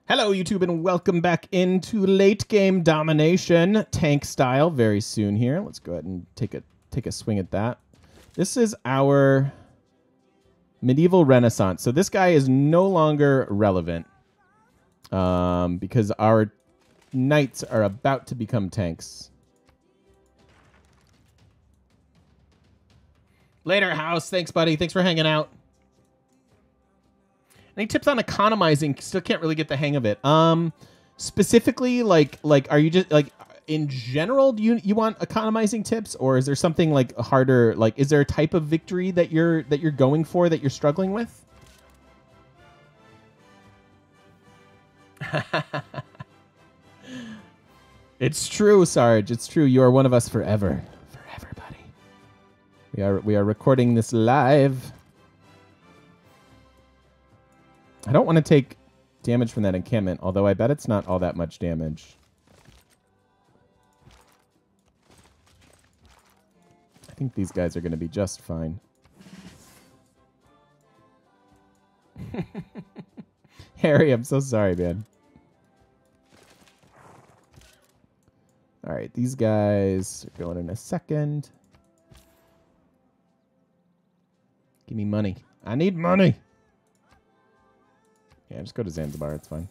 Hello, YouTube, and welcome back into late game domination, tank style. Very soon here. Let's go ahead and take a swing at that. This is our medieval Renaissance. So this guy is no longer relevant because our knights are about to become tanks. Later, House. Thanks, buddy. Thanks for hanging out. Any tips on economizing? Still can't really get the hang of it. Specifically, like, are you just like in general? Do you want economizing tips, or is there something like harder? Like, is there a type of victory that you're going for that you're struggling with? It's true, Sarge. It's true. You are one of us forever, forever, buddy. We are recording this live. I don't want to take damage from that encampment, although I bet it's not all that much damage. I think these guys are going to be just fine. Harry, I'm so sorry, man. All right, these guys are going in a second. Give me money. I need money. Yeah, just go to Zanzibar. It's fine.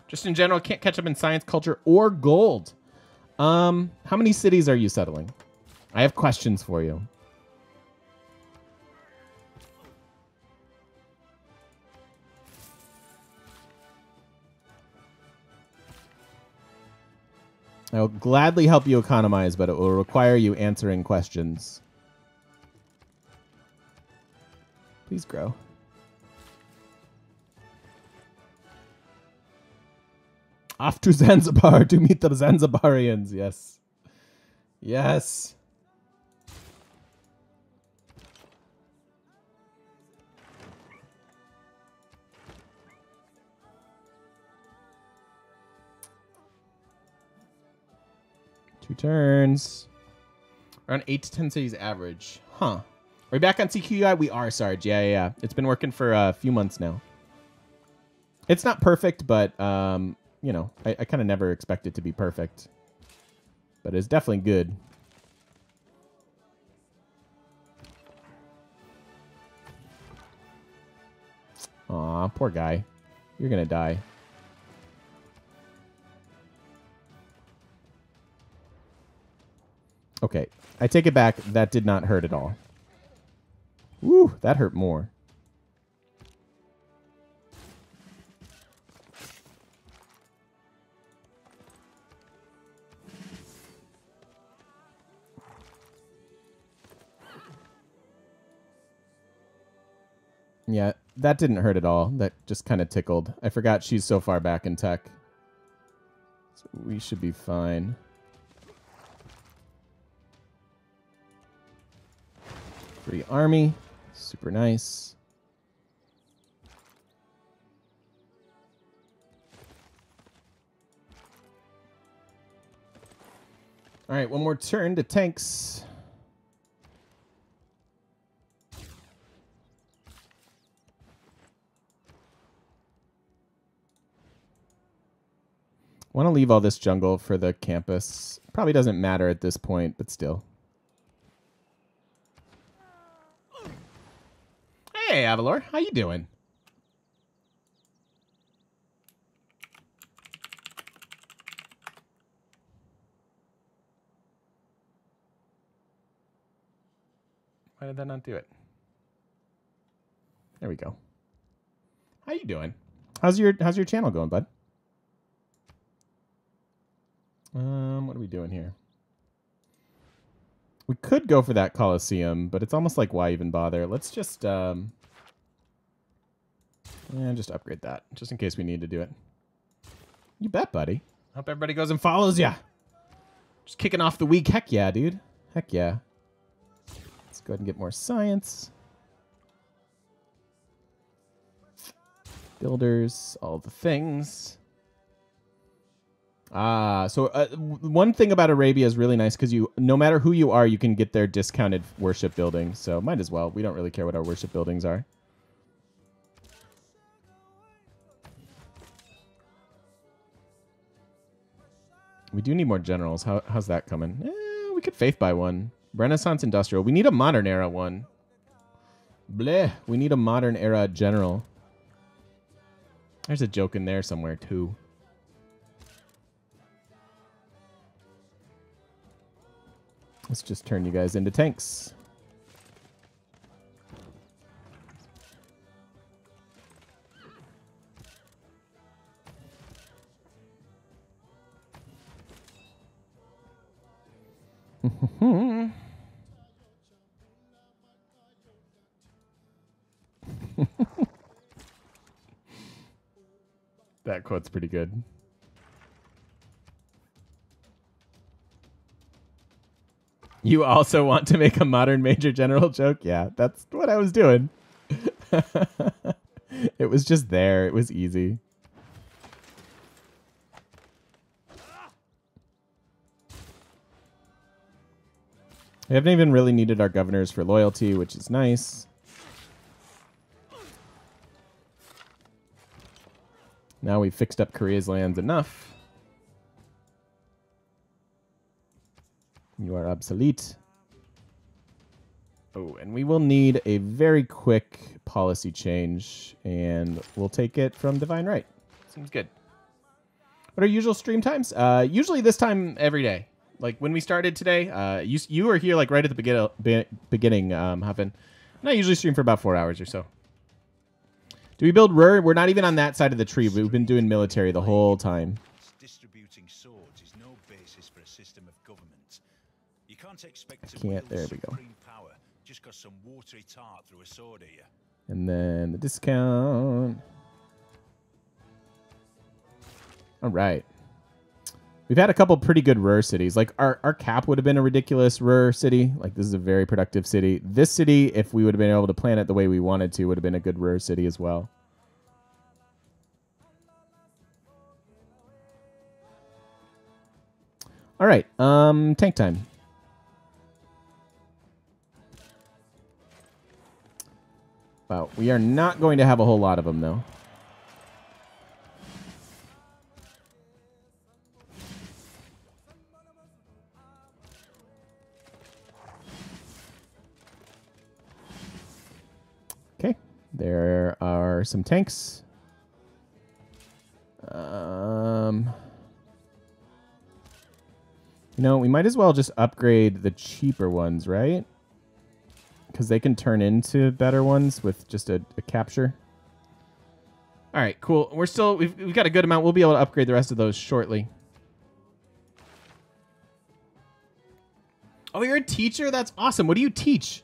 Just in general, can't catch up in science, culture, or gold. How many cities are you settling? I have questions for you. I'll gladly help you economize, but it will require you answering questions. Please grow. Off to Zanzibar to meet the Zanzibarians. Yes. Yes. Two turns. Around 8 to 10 cities average. Huh. Are we back on CQI? We are, Sarge. Yeah. It's been working for a few months now. It's not perfect, but you know, I kind of never expect it to be perfect. But it's definitely good. Aw, poor guy. You're going to die. Okay, I take it back. That did not hurt at all. Woo, that hurt more. Yeah, that didn't hurt at all. That just kind of tickled. I forgot she's so far back in tech. So we should be fine. Free army. Super nice. All right, one more turn to tanks. Want to leave all this jungle for the campus. Probably doesn't matter at this point, but still. Hey, Avalor. How you doing? Why did that not do it? There we go. How you doing? How's your channel going, bud? What are we doing here? We could go for that Colosseum, but it's almost like, why even bother? Let's just, just upgrade that, just in case we need to do it. You bet, buddy. Hope everybody goes and follows ya. Just kicking off the week. Heck yeah, dude. Heck yeah. Let's go ahead and get more science. Builders, all the things. So one thing about Arabia is really nice because no matter who you are, you can get their discounted worship building. So might as well. We don't really care what our worship buildings are. We do need more generals. How's that coming? We could faith buy one. Renaissance industrial. We need a modern era one. Bleh. We need a modern era general. There's a joke in there somewhere too. Let's just turn you guys into tanks. That quote's pretty good. You also want to make a modern major general joke? Yeah, that's what I was doing. It was just there. It was easy. We haven't even really needed our governors for loyalty, which is nice. Now we've fixed up Korea's lands enough. You are obsolete. Oh, and we will need a very quick policy change, and we'll take it from Divine Right. Seems good. What are usual stream times? Usually this time every day. Like when we started today, you were here like right at the beginning, Huffin. And I usually stream for about 4 hours or so. Do we build Rur? We're not even on that side of the tree. We've been doing military the whole time. Distributing swords is no basis for a system of government. You can't expect There we go. Power just got some watery tart through a sword here. And then the discount. All right. We've had a couple pretty good Rur cities. Like our cap would have been a ridiculous Rur city. Like this is a very productive city. This city, if we would have been able to plan it the way we wanted to, would have been a good Rur city as well. All right, tank time. Wow, we are not going to have a whole lot of them though. Okay, there are some tanks. You know, we might as well just upgrade the cheaper ones, right? Because they can turn into better ones with just a capture. All right, cool. We've got a good amount. We'll be able to upgrade the rest of those shortly. Oh, you're a teacher? That's awesome. What do you teach?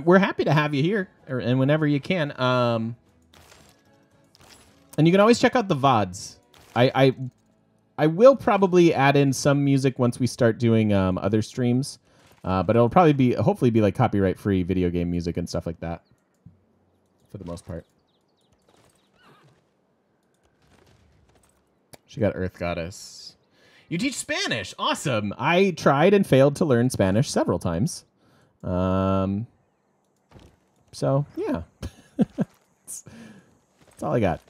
We're happy to have you here, and whenever you can. And you can always check out the VODs. I will probably add in some music once we start doing other streams, but it'll probably hopefully be like copyright-free video game music and stuff like that, for the most part. She got Earth Goddess. You teach Spanish. Awesome. I tried and failed to learn Spanish several times. So, yeah. that's all I got.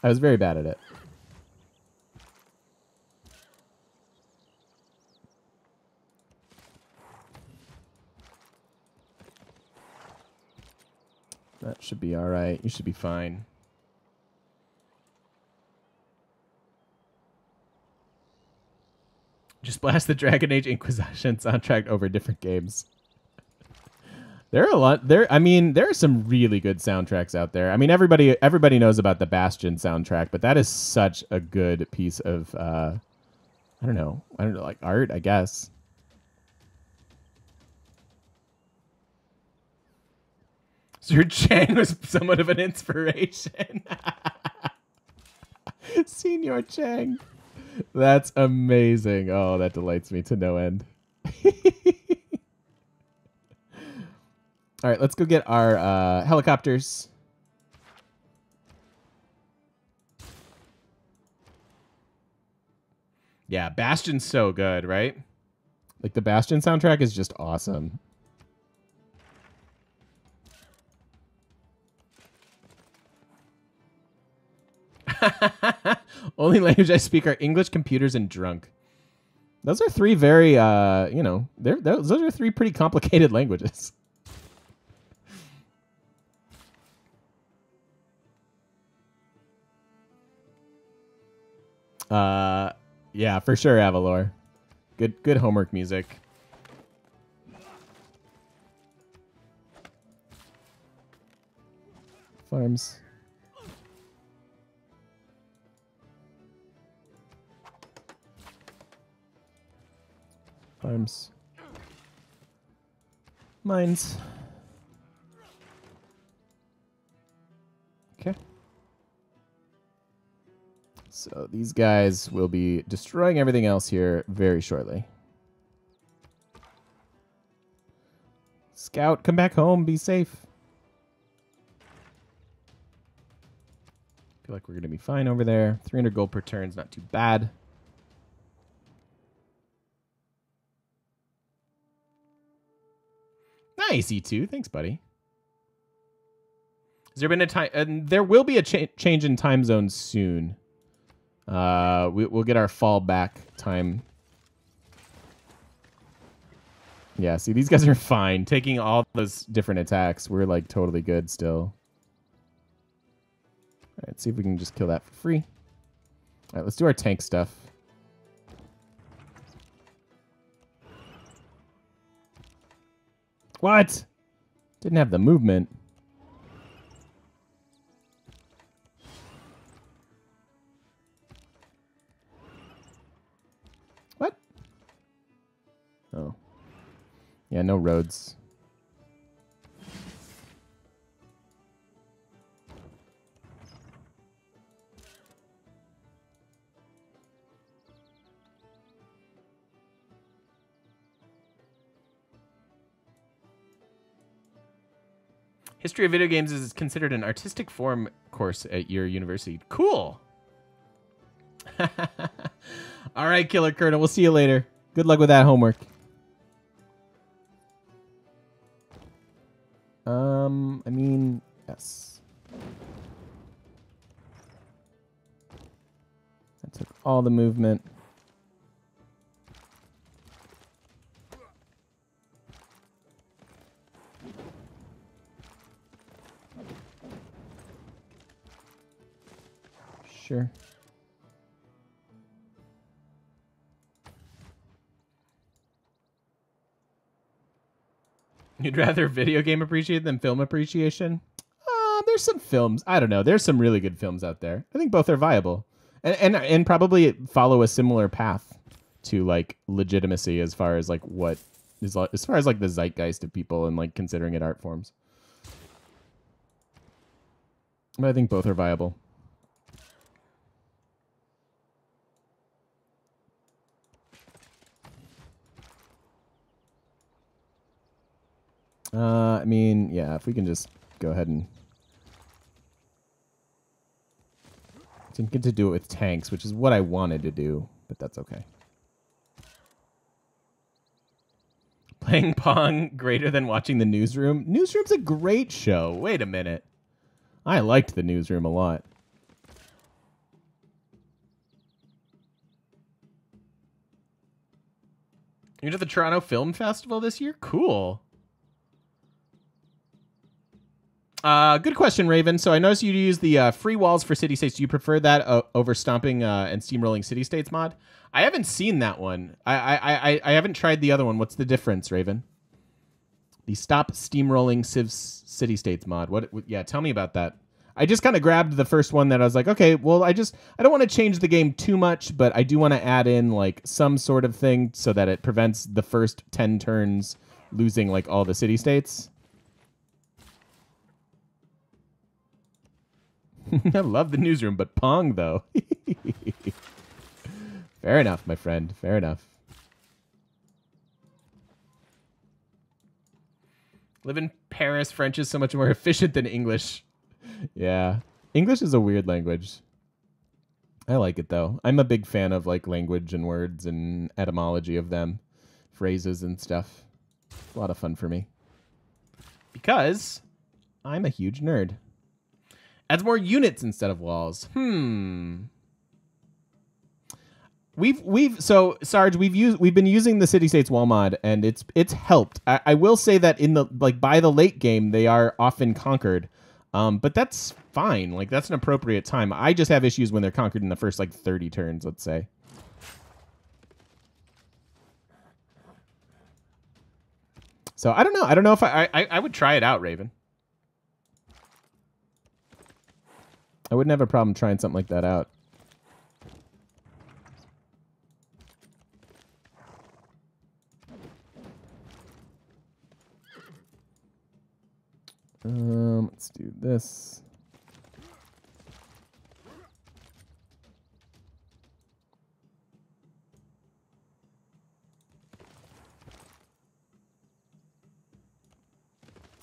I was very bad at it. That should be all right. You should be fine. Just blast the Dragon Age Inquisition soundtrack over different games. There are a lot. I mean, there are some really good soundtracks out there. I mean, everybody knows about the Bastion soundtrack, but that is such a good piece of I don't know, like art, I guess. Sir Chang was somewhat of an inspiration. Senior Chang. That's amazing. Oh, that delights me to no end. All right, let's go get our helicopters. Yeah, Bastion's so good, right? Like the Bastion soundtrack is just awesome. Only language I speak are English, computers, and drunk. Those are three very, those are three pretty complicated languages. Yeah, for sure, Avalor. Good homework music. Farms. Farms. Mines. Okay. So these guys will be destroying everything else here very shortly. Scout, come back home. Be safe. Feel like we're going to be fine over there. 300 gold per turn is not too bad. Nice, E2. Thanks, buddy. Has there been a time? There will be a change in time zones soon. We'll get our fall back time. Yeah, see, these guys are fine. Taking all those different attacks, we're like totally good still. All right, see if we can just kill that for free. All right, let's do our tank stuff. What? Didn't have the movement. What? Oh. Yeah, no roads. History of video games is considered an artistic form course at your university. Cool. All right, Killer Colonel. We'll see you later. Good luck with that homework. I mean, yes. That took all the movement. Sure. You'd rather video game appreciation than film appreciation? There's some films. I don't know. There's some really good films out there. I think both are viable, and probably follow a similar path to like legitimacy as far as like what is as far as like the zeitgeist of people and like considering it art forms. But I think both are viable. I mean, yeah, if we can just go ahead and didn't get to do it with tanks, which is what I wanted to do, but that's okay. Playing Pong greater than watching The Newsroom? Newsroom's a great show. Wait a minute. I liked The Newsroom a lot. You're to the Toronto Film Festival this year? Cool. Good question, Raven. So I noticed you use the free walls for city states. Do you prefer that over stomping and steamrolling city states mod? I haven't seen that one. I haven't tried the other one. What's the difference, Raven? The stop steamrolling city states mod. What? Yeah, tell me about that. I just kind of grabbed the first one that I was like, okay, well, I don't want to change the game too much, but I do want to add in like some sort of thing so that it prevents the first 10 turns losing like all the city states. I love the newsroom, but Pong, though. Fair enough, my friend. Fair enough. Live in Paris. French is so much more efficient than English. Yeah. English is a weird language. I like it, though. I'm a big fan of like language and words and etymology of them. Phrases and stuff. It's a lot of fun for me. Because I'm a huge nerd. Adds more units instead of walls. So Sarge, we've been using the city states wall mod, and it's helped. I will say that in the by the late game they are often conquered, but that's fine. Like that's an appropriate time. I just have issues when they're conquered in the first like 30 turns, let's say. So I don't know. I don't know if I would try it out, Raven. I wouldn't have a problem trying something like that out. Let's do this.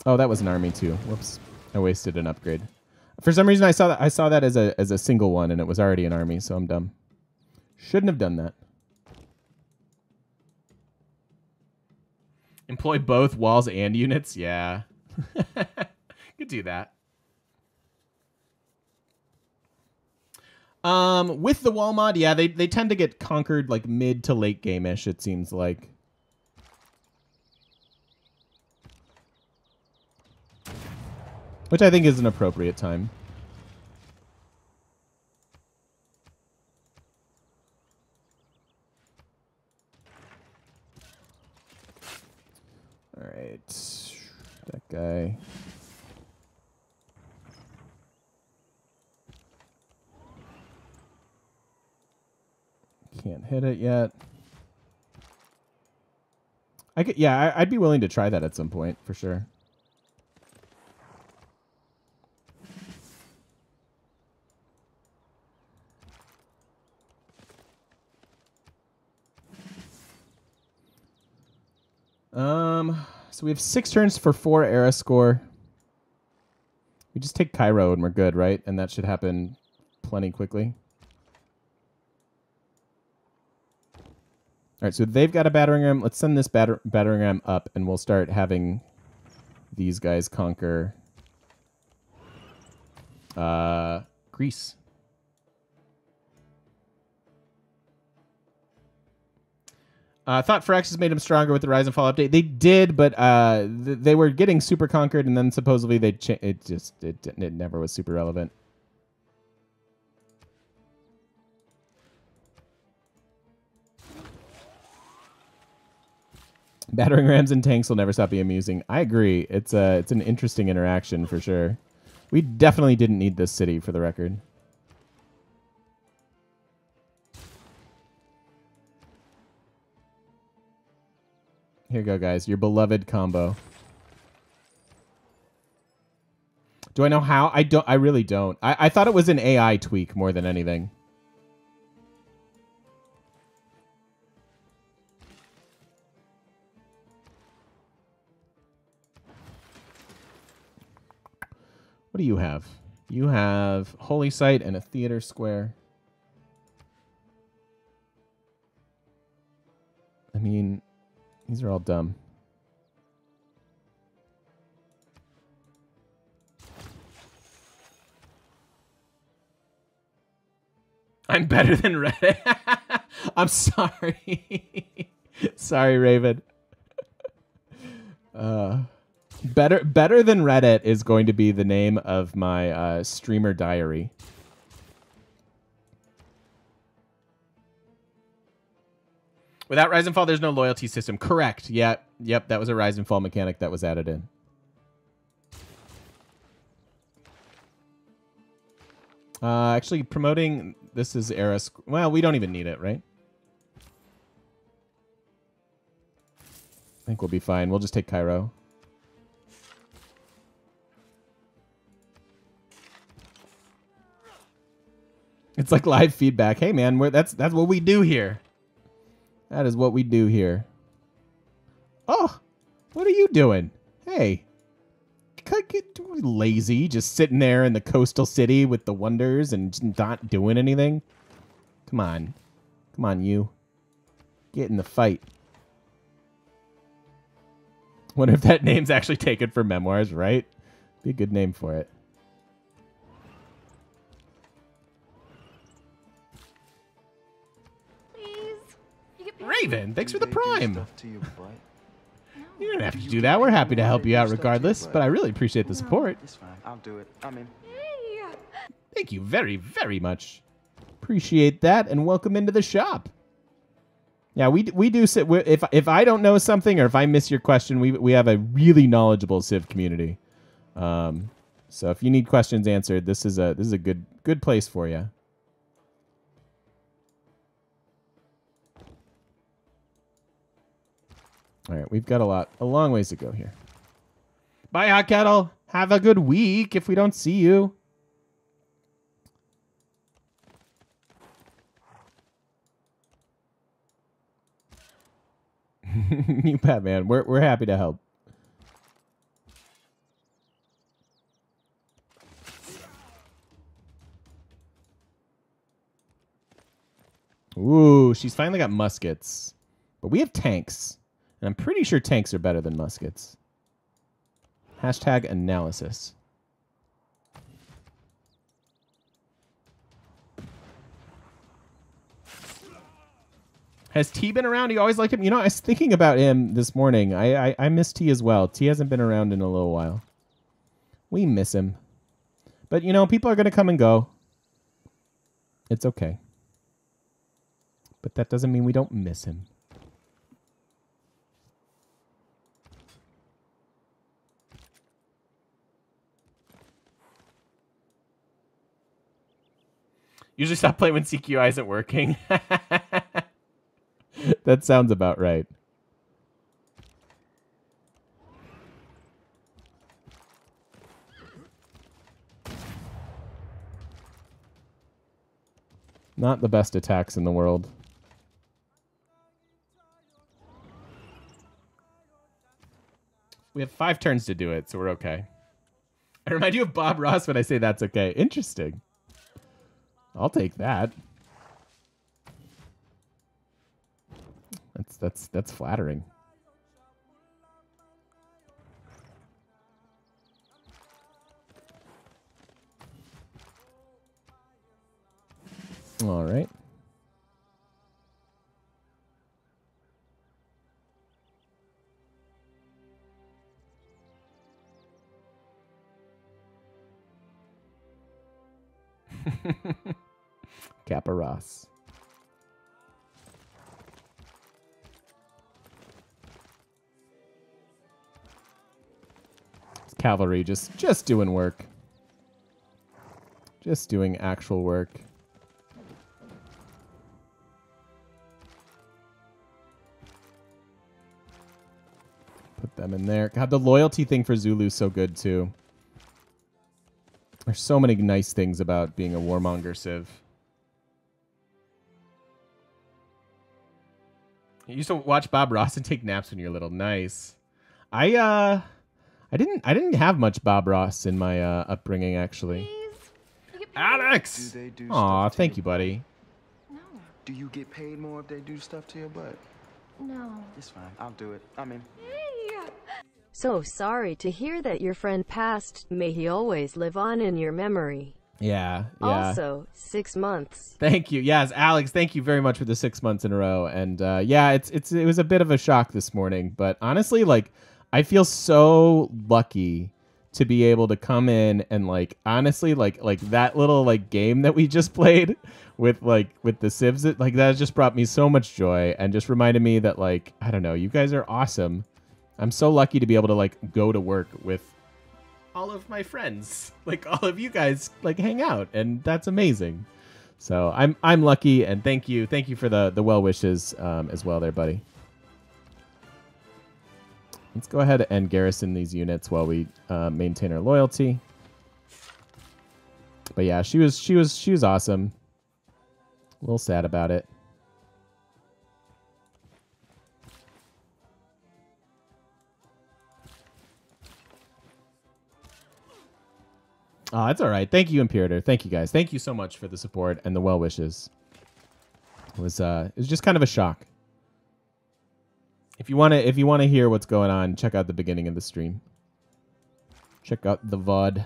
Oh, that was an army too. Whoops. I wasted an upgrade. For some reason I saw that as a single one and it was already an army, so I'm dumb. Shouldn't have done that. Employ both walls and units? Yeah. Could do that. With the wall mod, yeah, they tend to get conquered like mid to late game-ish, it seems like. Which I think is an appropriate time. All right. That guy. Can't hit it yet. I'd be willing to try that at some point, for sure. So we have 6 turns for 4 era score. We just take Cairo and we're good, right? And that should happen plenty quickly. All right, so they've got a battering ram. Let's send this battering ram up, and we'll start having these guys conquer Greece. Thought Firaxis made them stronger with the Rise and Fall update. They did, but they were getting super conquered, and then supposedly it never was super relevant. Battering rams and tanks will never stop being amusing. I agree. It's an interesting interaction for sure. We definitely didn't need this city, for the record. Here you go, guys. Your beloved combo. Do I know how? I don't. I really don't. I thought it was an AI tweak more than anything. What do you have? You have Holy Site and a theater square. I mean, these are all dumb. I'm better than Reddit. I'm sorry. Sorry, Raven. Better than Reddit is going to be the name of my streamer diary. Without Rise and Fall, there's no loyalty system. Correct. Yep, that was a Rise and Fall mechanic that was added in. Actually, promoting this is era. Well, we don't even need it, right? I think we'll be fine. We'll just take Cairo. It's like live feedback. Hey, man, that's what we do here. That is what we do here. Oh, what are you doing? Hey, get lazy, just sitting there in the coastal city with the wonders and not doing anything. Come on, you. Get in the fight. Wonder if that name's actually taken for memoirs, right? Be a good name for it. Raven, thanks for the Do they do prime. stuff to your butt? You don't have to do that. We're happy to help you out regardless, but I really appreciate the support. It's fine. I'll do it. I'm in. Thank you very, very much. Appreciate that, and welcome into the shop. Yeah, we do sit. If I don't know something or if I miss your question, we have a really knowledgeable Civ community. So if you need questions answered, this is a good place for you. All right, we've got a long ways to go here. Bye, Hot Kettle. Have a good week if we don't see you. You bet, man. We're happy to help. Ooh, she's finally got muskets. But we have tanks. And I'm pretty sure tanks are better than muskets. Hashtag analysis. Has T been around? You always liked him. You know, I was thinking about him this morning. I miss T as well. T hasn't been around in a little while. We miss him. But, you know, people are going to come and go. It's okay. But that doesn't mean we don't miss him. Usually stop playing when CQI isn't working. That sounds about right. Not the best attacks in the world. We have 5 turns to do it, so we're okay. I remind you of Bob Ross when I say that's okay. Interesting. I'll take that. That's flattering. All right. Kappa Ross. It's cavalry just doing work. Just doing actual work. Put them in there. God, the loyalty thing for Zulu's so good too. There's so many nice things about being a warmonger civ. You used to watch Bob Ross and take naps when you were little. Nice. I didn't have much Bob Ross in my upbringing actually. Alex. Do they do Aw, stuff to thank your you, buddy. No. Do you get paid more if they do stuff to your butt? No. It's fine. I'll do it. I'm in. So sorry to hear that your friend passed. May he always live on in your memory. Yeah. Also, 6 months. Thank you. Yes, Alex, thank you very much for the 6 months in a row. And yeah, it was a bit of a shock this morning, but honestly, like, I feel so lucky to be able to come in and like honestly like that little like game that we just played with the civs, like that just brought me so much joy and just reminded me that like I don't know, you guys are awesome. I'm so lucky to be able to like go to work with all of my friends, like all of you guys like hang out, and that's amazing. So I'm lucky, and thank you for the well wishes as well there, buddy. Let's go ahead and garrison these units while we maintain our loyalty. But yeah, she was awesome. A little sad about it. Oh, that's all right. Thank you, Imperator. Thank you, guys. Thank you so much for the support and the well wishes. It was just kind of a shock. If you wanna hear what's going on, check out the beginning of the stream. Check out the VOD.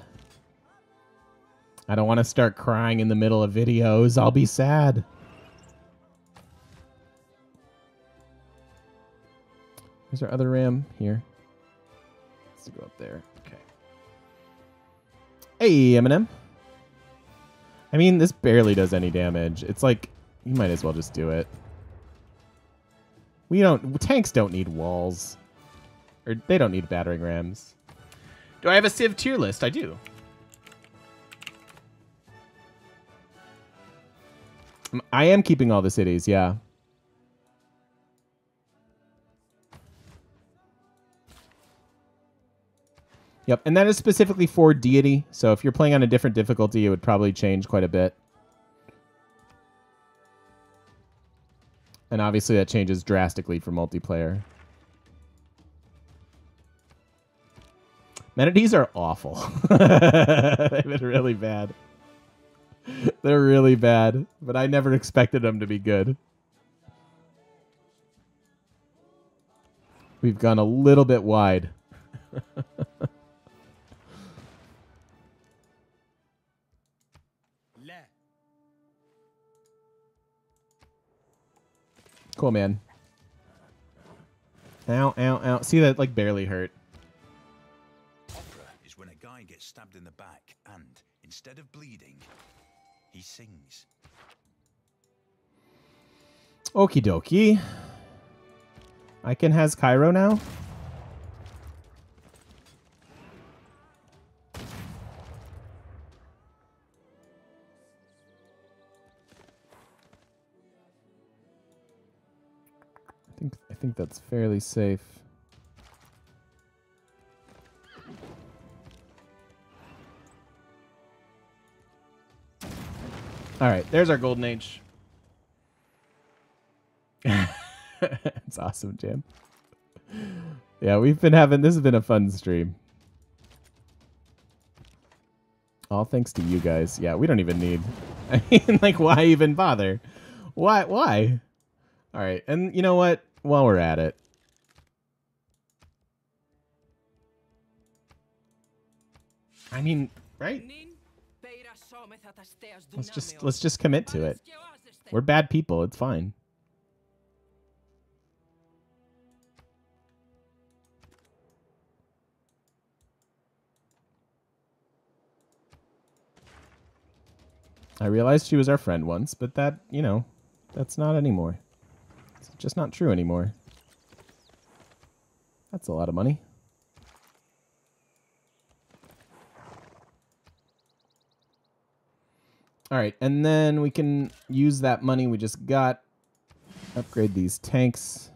I don't want to start crying in the middle of videos. I'll be sad. Where's our other ram? Here. Let's go up there. Okay. Hey, Eminem. I mean, this barely does any damage. It's like, you might as well just do it. Tanks don't need walls. Or they don't need battering rams. Do I have a Civ tier list? I do. I am keeping all the cities, yeah. Yep, and that is specifically for Deity. So if you're playing on a different difficulty, it would probably change quite a bit. And obviously that changes drastically for multiplayer. Manatees are awful. They've been really bad. They're really bad, but I never expected them to be good. We've gone a little bit wide. Cool, man. Ow, ow, ow. See, that like barely hurt. Opera is when a guy gets stabbed in the back and, instead of bleeding, he sings. Okie dokie. Icon has Cairo now? I think that's fairly safe. All right, there's our golden age. It's awesome, Jam. Yeah, this has been a fun stream. All thanks to you guys. Yeah, we don't even need. I mean, like, why even bother? Why? All right, and you know what? While we're at it, I mean, right? Let's just commit to it. We're bad people. It's fine. I realized she was our friend once, but that, that's not anymore. It's just not true anymore. That's a lot of money. All right, and then we can use that money we just got. Upgrade these tanks.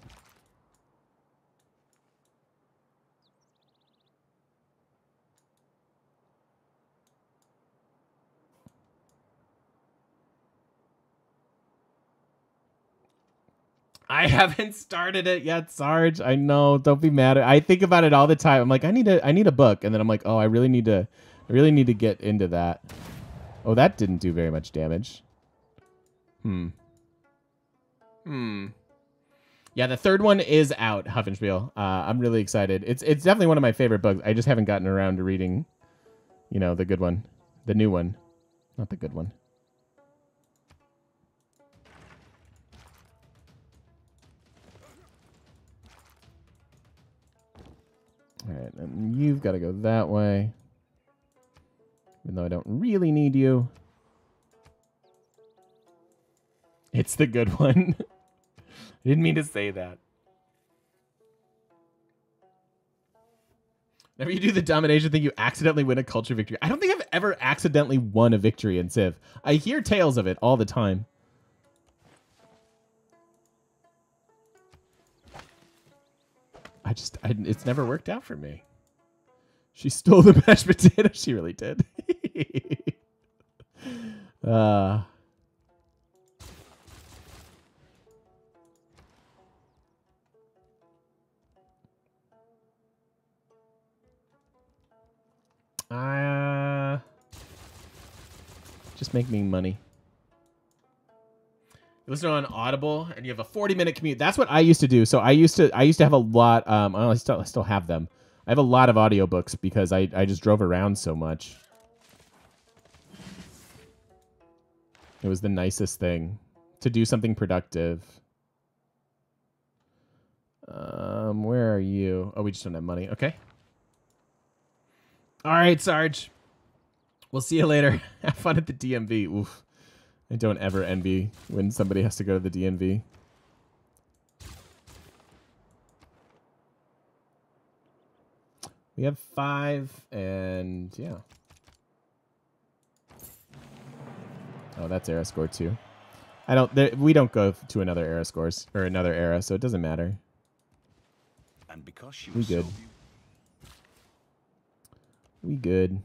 I haven't started it yet, Sarge. I know. Don't be mad. I think about it all the time. I'm like, I need a book, and then I'm like, oh, I really need to get into that. Oh, that didn't do very much damage. Yeah, the third one is out, Huffenspiel. I'm really excited. It's definitely one of my favorite books. I just haven't gotten around to reading, the good one, the new one, not the good one. All right, and you've got to go that way. Even though I don't really need you. It's the good one. I didn't mean to say that. Whenever you do the domination thing, you accidentally win a culture victory. I don't think I've ever accidentally won a victory in Civ. I hear tales of it all the time. It's never worked out for me. She stole the mashed potato. She really did. Just make me money. You listen on Audible and you have a 40-minute commute. That's what I used to do. So I used to have a lot. I still have them. I have a lot of audiobooks because I just drove around so much. It was the nicest thing to do something productive. Where are you? Oh, we just don't have money. Okay. All right, Sarge. We'll see you later. Have fun at the DMV. Oof. I don't ever envy when somebody has to go to the DMV. We have 5, and yeah. Oh, that's era score 2. We don't go to another era scores or another era, so it doesn't matter. And because she We was good. so We good.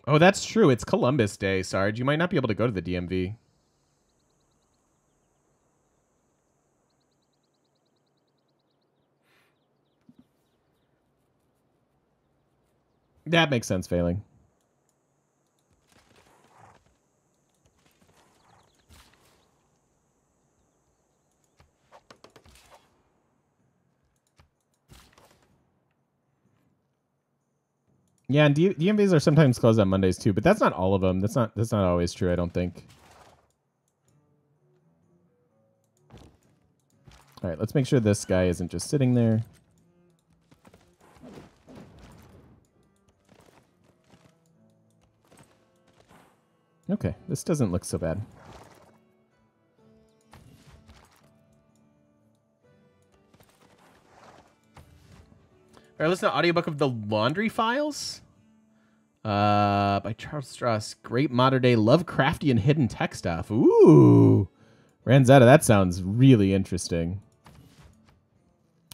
Oh, that's true. It's Columbus Day, Sarge. You might not be able to go to the DMV. That makes sense, Failing. Yeah, and DMVs are sometimes closed on Mondays too, but that's not all of them. That's not always true, I don't think. All right, let's make sure this guy isn't just sitting there. Okay, this doesn't look so bad. All right, listen to audiobook of The Laundry Files by Charles Stross. Great modern day Lovecraftian hidden tech stuff. Ooh, Ranzetta, that sounds really interesting.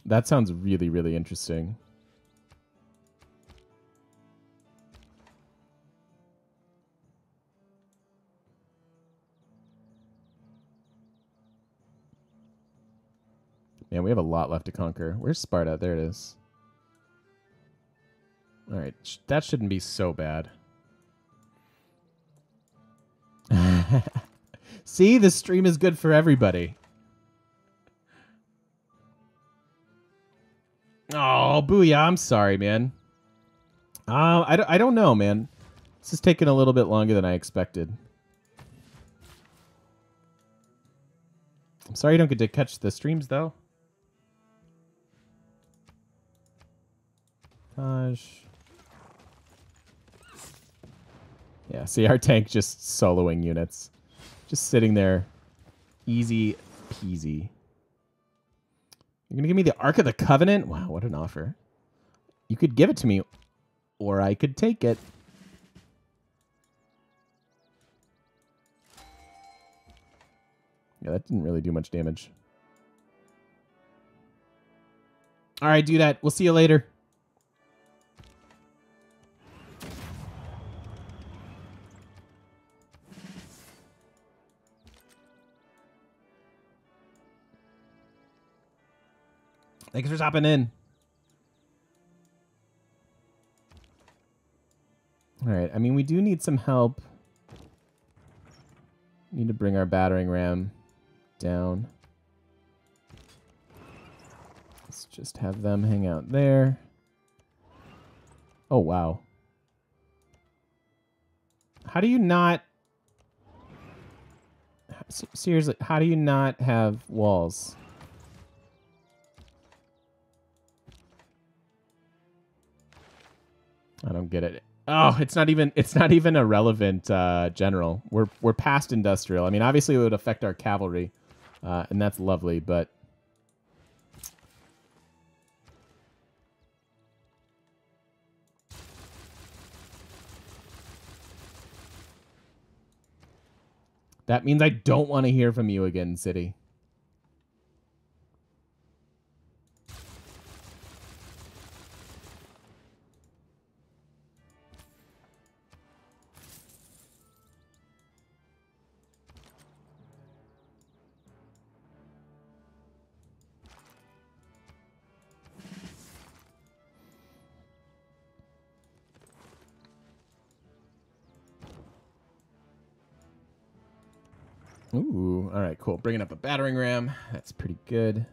That sounds really, really interesting. Man, we have a lot left to conquer. Where's Sparta? There it is. All right, that shouldn't be so bad. See, the stream is good for everybody. Oh, booyah. I'm sorry, man. I don't know, man. This is taking a little bit longer than I expected. I'm sorry you don't get to catch the streams, though. Taj. Yeah, see, our tank just soloing units. Just sitting there. Easy peasy. You're going to give me the Ark of the Covenant? Wow, what an offer. You could give it to me, or I could take it. Yeah, that didn't really do much damage. All right, do that. We'll see you later. Thanks for stopping in. All right. I mean, we do need some help. Need to bring our battering ram down. Let's just have them hang out there. Oh, wow. How do you not... Seriously, how do you not have walls? I don't get it. Oh, it's not even a relevant general. We're past industrial. I mean, obviously it would affect our cavalry, and that's lovely, but that means I don't want to hear from you again, City. Ooh, all right, cool. Bringing up a battering ram. That's pretty good.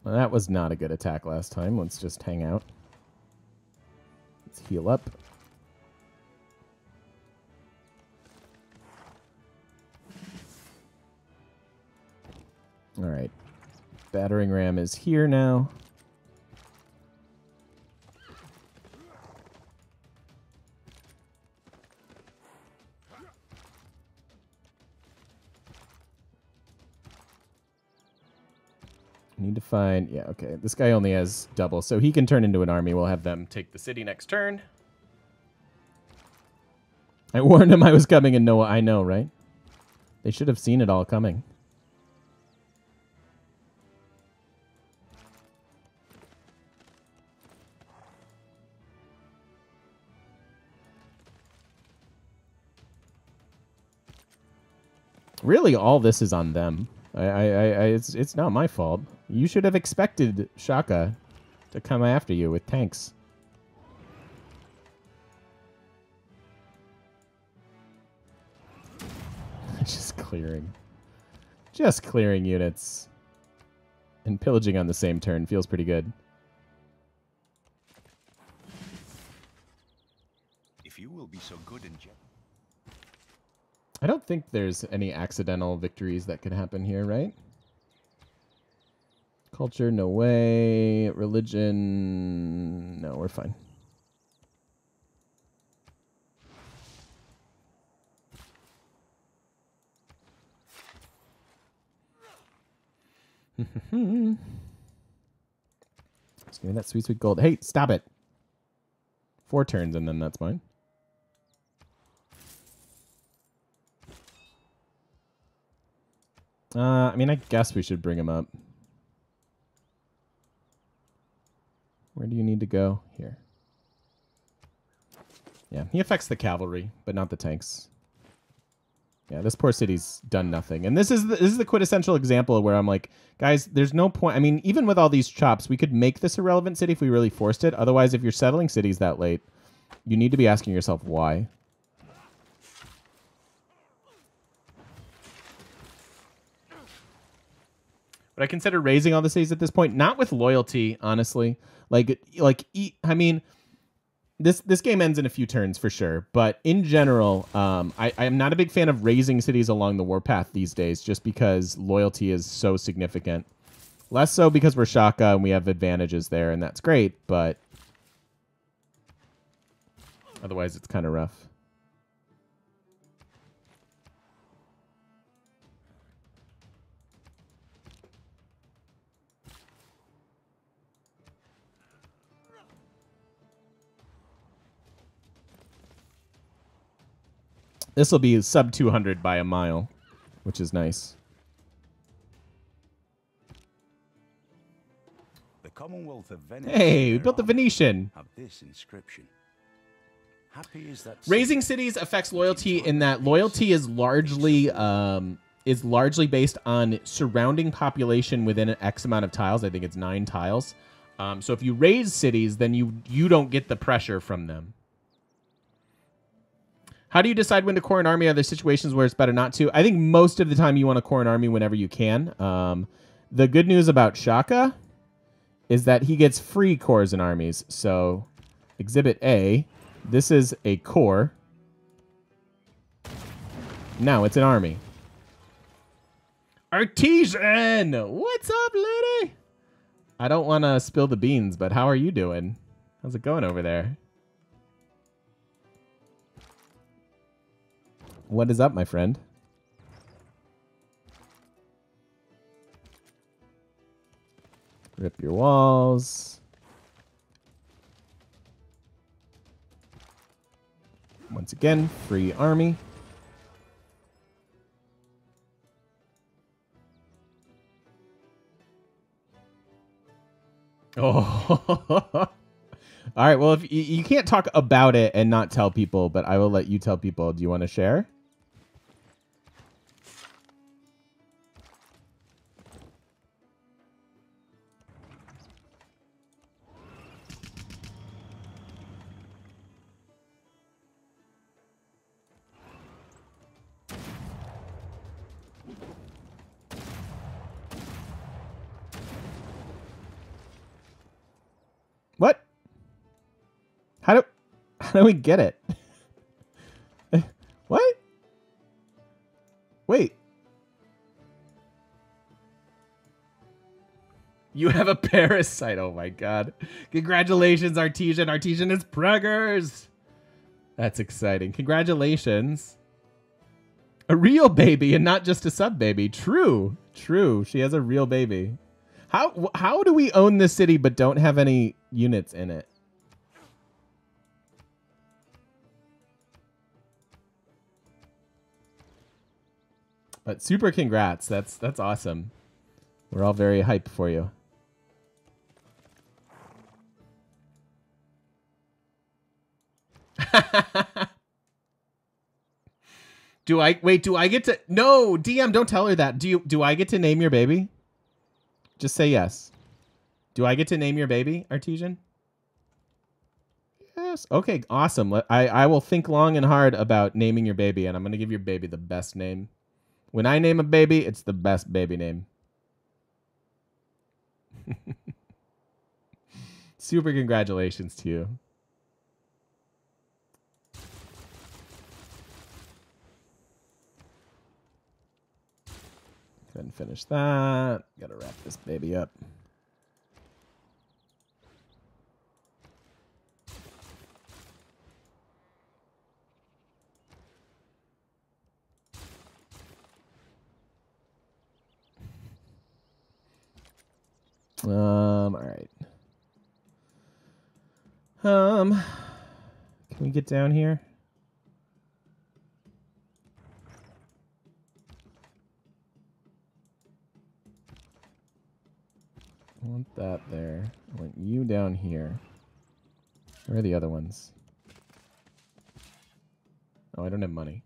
Well, that was not a good attack last time. Let's just hang out. Let's heal up. All right. Battering ram is here now. Need to find... Yeah, okay. This guy only has double, so he can turn into an army. We'll have them take the city next turn. I warned him I was coming, and no, I know, right? They should have seen it all coming. Really, all this is on them. It's not my fault. You should have expected Shaka to come after you with tanks. Just clearing. Just clearing units. And pillaging on the same turn feels pretty good. If you will be so good and I don't think there's any accidental victories that could happen here, right? Culture, no way. Religion, no, we're fine. Just give me that sweet, sweet gold. Hey, stop it. 4 turns and then that's mine. I mean, I guess we should bring him up. Where do you need to go? Here. Yeah, he affects the cavalry, but not the tanks. Yeah, this poor city's done nothing. And this is the quintessential example of where I'm like, guys, there's no point. I mean, even with all these chops, we could make this a relevant city if we really forced it. Otherwise, if you're settling cities that late, you need to be asking yourself why. But I consider raising all the cities at this point, not with loyalty, honestly. I mean, this game ends in a few turns for sure. But in general, I am not a big fan of raising cities along the warpath these days, just because loyalty is so significant. Less so because we're Shaka and we have advantages there, and that's great. But otherwise, it's kind of rough. This will be sub 200 by a mile, which is nice. the Commonwealth of Venice. Hey, we built the Venetian. Have this inscription. Happy is that Raising cities affects loyalty in that loyalty is largely based on surrounding population within an X amount of tiles. I think it's 9 tiles. So if you raise cities, then you don't get the pressure from them. How do you decide when to core an army? Are there situations where it's better not to? I think most of the time you want to core an army whenever you can. The good news about Shaka is that he gets free cores and armies. So Exhibit A, this is a core. Now it's an army. Artesian! What's up, lady? I don't want to spill the beans, but how are you doing? How's it going over there? What is up, my friend? Rip your walls. Once again, free army. Oh. All right, well, if you can't talk about it and not tell people, but I will let you tell people. Do you want to share? What? How do we get it? What? Wait. You have a parasite. Oh my god. Congratulations, Artesian. Artesian is preggers. That's exciting. Congratulations. A real baby and not just a sub baby. True. True. She has a real baby. How do we own this city but don't have any units in it? But super congrats. That's awesome. We're all very hyped for you. Do I get to? No, DM, don't tell her that. Do I get to name your baby? Just say yes. Do I get to name your baby, Artesian? Yes. Okay, awesome. I will think long and hard about naming your baby, and I'm going to give your baby the best name. When I name a baby, it's the best baby name. Super congratulations to you. Go ahead and finish that. Gotta wrap this baby up. All right. Can we get down here? I want that there. I want you down here. Where are the other ones? Oh, I don't have money.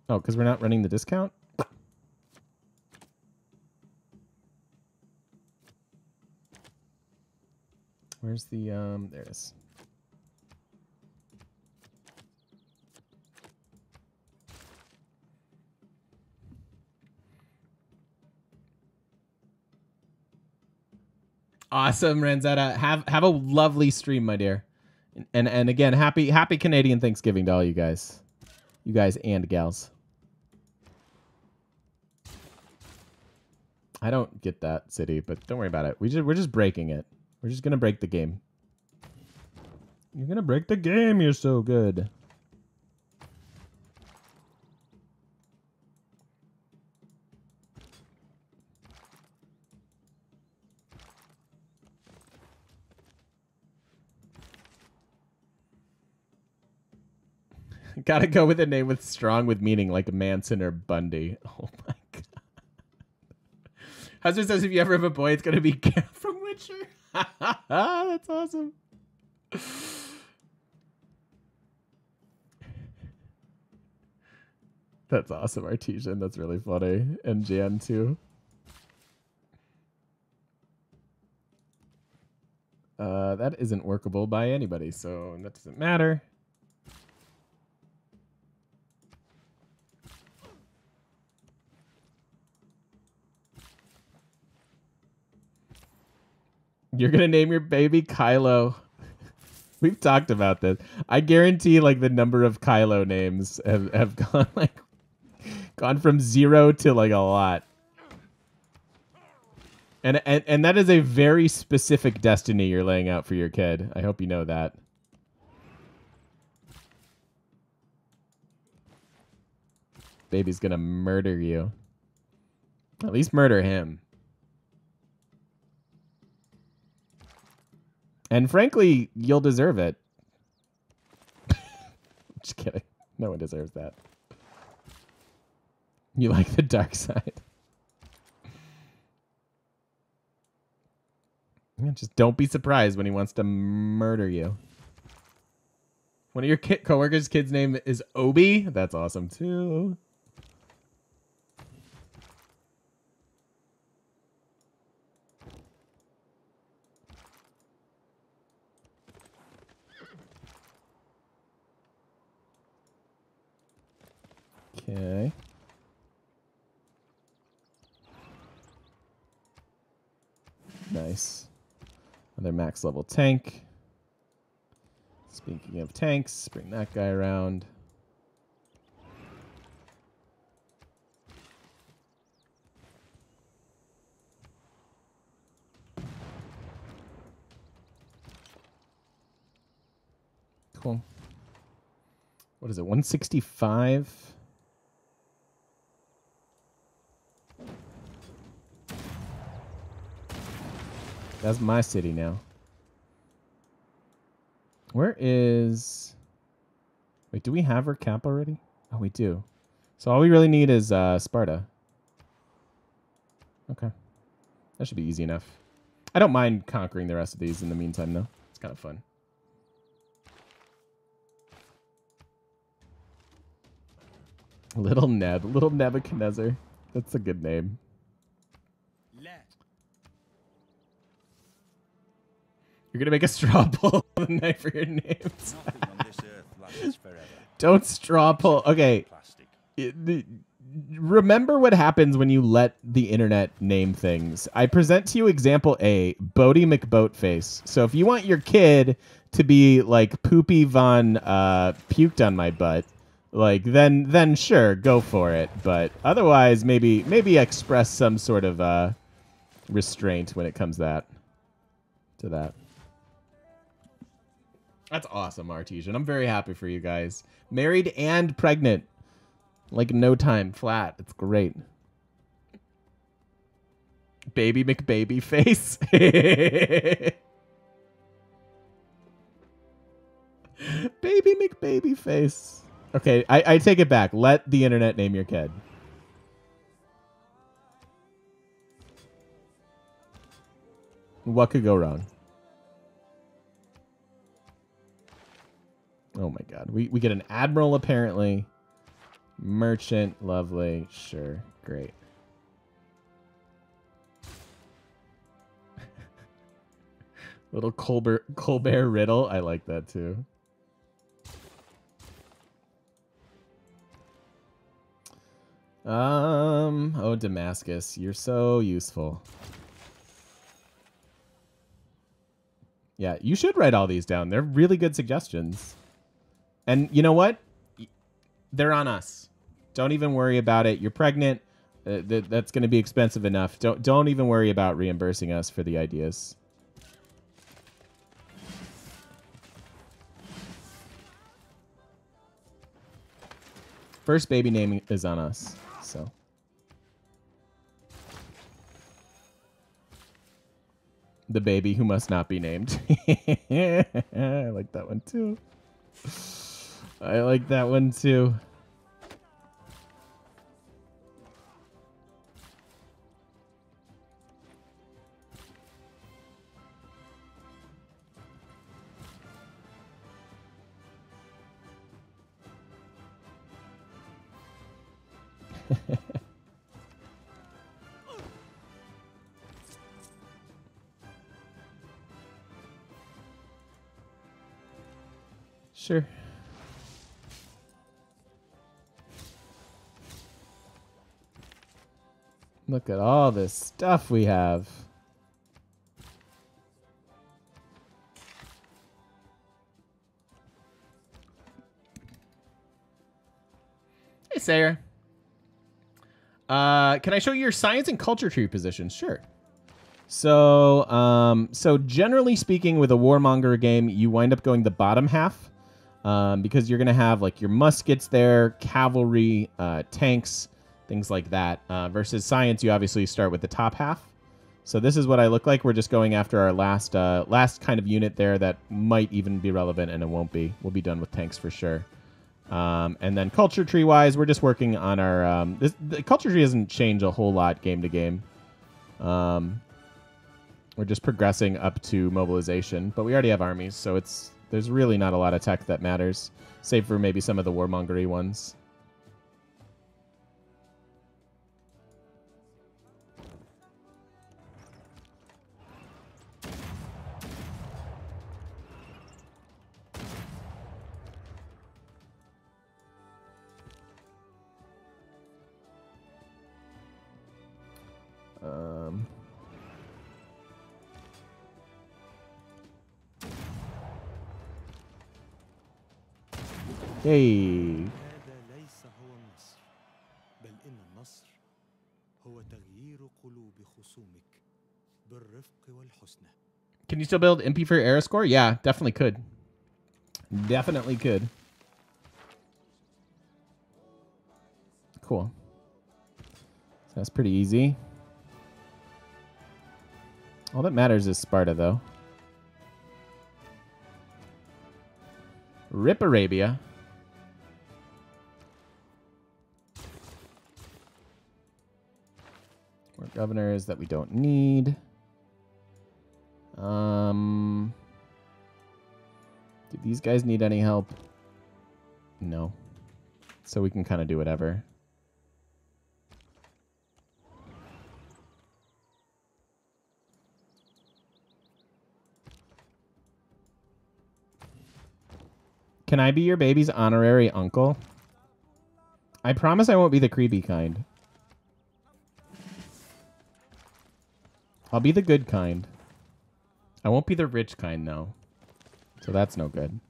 Oh, because we're not running the discount? Where's the, there it is. Awesome, Renzetta. Have a lovely stream, my dear. And again, happy Canadian Thanksgiving to all you guys. You guys and gals. I don't get that city, but don't worry about it. We're just breaking it. We're just gonna break the game. You're gonna break the game. You're so good. Gotta go with a name with strong with meaning like Manson or Bundy. Oh my god. Husband says if you ever have a boy, it's gonna be from Witcher. That's awesome. That's awesome, Artesian. That's really funny. And Jan too. That isn't workable by anybody, so that doesn't matter. You're going to name your baby Kylo. We've talked about this. I guarantee like the number of Kylo names have gone from 0 to like a lot. And that is a very specific destiny you're laying out for your kid. I hope you know that. Baby's going to murder you. At least murder him. And frankly, you'll deserve it. Just kidding. No one deserves that. You like the dark side. Yeah, just don't be surprised when he wants to murder you. One of your coworkers' kids' name is Obi. That's awesome too. Okay. Nice. Another max level tank. Speaking of tanks, bring that guy around. Cool. What is it? 165. That's my city now. Where is... Wait, do we have our cap already? Oh, we do. So all we really need is Sparta. Okay. That should be easy enough. I don't mind conquering the rest of these in the meantime, though. It's kind of fun. Little Nebuchadnezzar. That's a good name. You're gonna make a straw poll on the night for your names. Don't straw poll. Okay. Remember what happens when you let the internet name things. I present to you example A, Bodie McBoatface. So if you want your kid to be like Poopy Von puked on my butt, like then sure, go for it. But otherwise, maybe express some sort of restraint when it comes to that. That's awesome, Artesian. I'm very happy for you guys. Married and pregnant. Like no time flat. It's great. Baby McBaby face. Baby McBaby face. Okay, I take it back. Let the internet name your kid. What could go wrong? Oh my god. We get an admiral apparently. Merchant, lovely. Sure, great. Little Colbert riddle. I like that too. Oh, Damascus, you're so useful. Yeah, you should write all these down. They're really good suggestions. And you know what? They're on us. Don't even worry about it. You're pregnant. That's going to be expensive enough. Don't even worry about reimbursing us for the ideas. First baby name is on us. So. The baby who must not be named. I like that one too. I like that one too. Sure. Look at all this stuff we have. Hey, Sarah. Can I show you your science and culture tree positions? Sure. So, generally speaking, with a warmonger game, you wind up going the bottom half, because you're gonna have like your muskets there, cavalry, tanks, things like that. Versus science, you obviously start with the top half. So this is what I look like. We're just going after our last kind of unit there that might even be relevant, and it won't be. We'll be done with tanks for sure. And then culture tree wise, we're just working on our the culture tree doesn't change a whole lot game to game. We're just progressing up to mobilization, but we already have armies, so there's really not a lot of tech that matters, save for maybe some of the warmongery ones. Hey. Can you still build MP for air score? Yeah, definitely could. Definitely could. Cool. So that's pretty easy. All that matters is Sparta, though. Rip Arabia. More governors that we don't need. Do these guys need any help? No. So we can kind of do whatever. Can I be your baby's honorary uncle? I promise I won't be the creepy kind. I'll be the good kind. I won't be the rich kind, though. So that's no good.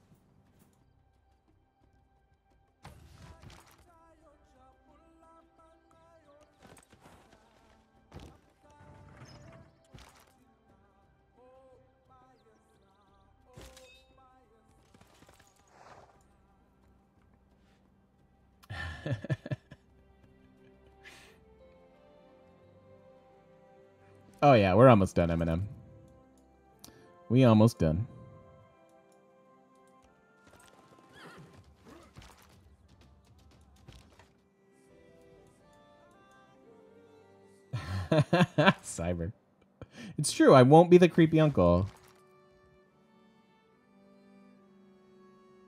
Oh, yeah, we're almost done, Eminem. We almost done. Cyber. It's true, I won't be the creepy uncle.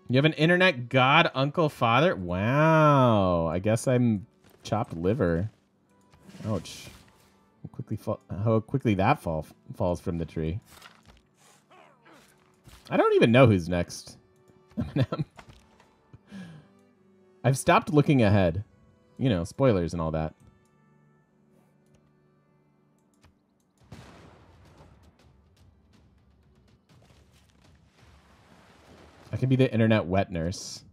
You have an internet god, uncle, father? Wow. I guess I'm chopped liver. Ouch. How quickly that falls from the tree. I don't even know who's next. I've stopped looking ahead. You know, spoilers and all that. I can be the internet wet nurse.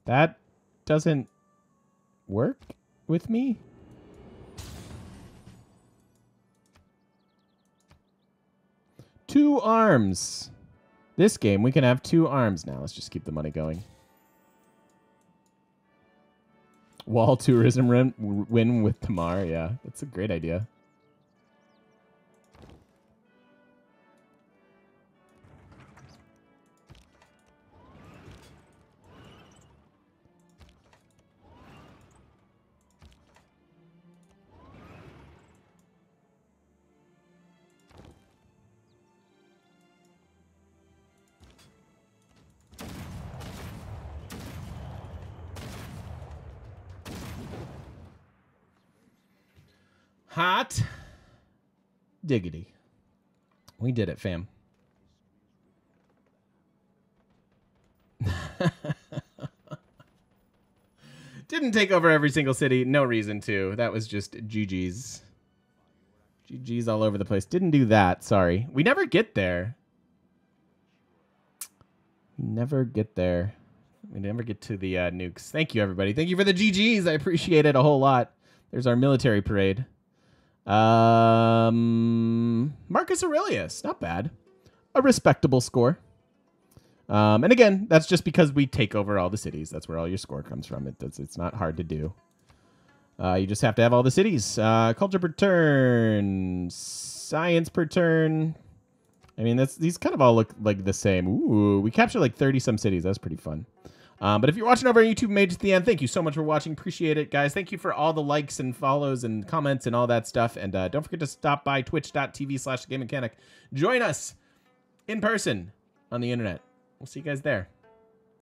That doesn't work with me. Two arms. This game, we can have 2 arms now. Let's just keep the money going. Wall tourism win with Tamar. Yeah, that's a great idea. Hot diggity. We did it, fam. Didn't take over every single city. No reason to. That was just GG's. GG's all over the place. Didn't do that. Sorry. We never get there. Never get there. We never get to the nukes. Thank you, everybody. Thank you for the GG's. I appreciate it a whole lot. There's our military parade. Marcus Aurelius. Not bad. A respectable score. And again, that's just because we take over all the cities. That's where all your score comes from. It's not hard to do. You just have to have all the cities. Culture per turn. Science per turn. I mean, these kind of all look like the same. Ooh, we captured like 30-some cities. That's pretty fun. But if you're watching over on YouTube, made it to the end, thank you so much for watching. Appreciate it, guys. Thank you for all the likes and follows and comments and all that stuff. And don't forget to stop by twitch.tv/GameMechanic. Join us in person on the internet. We'll see you guys there.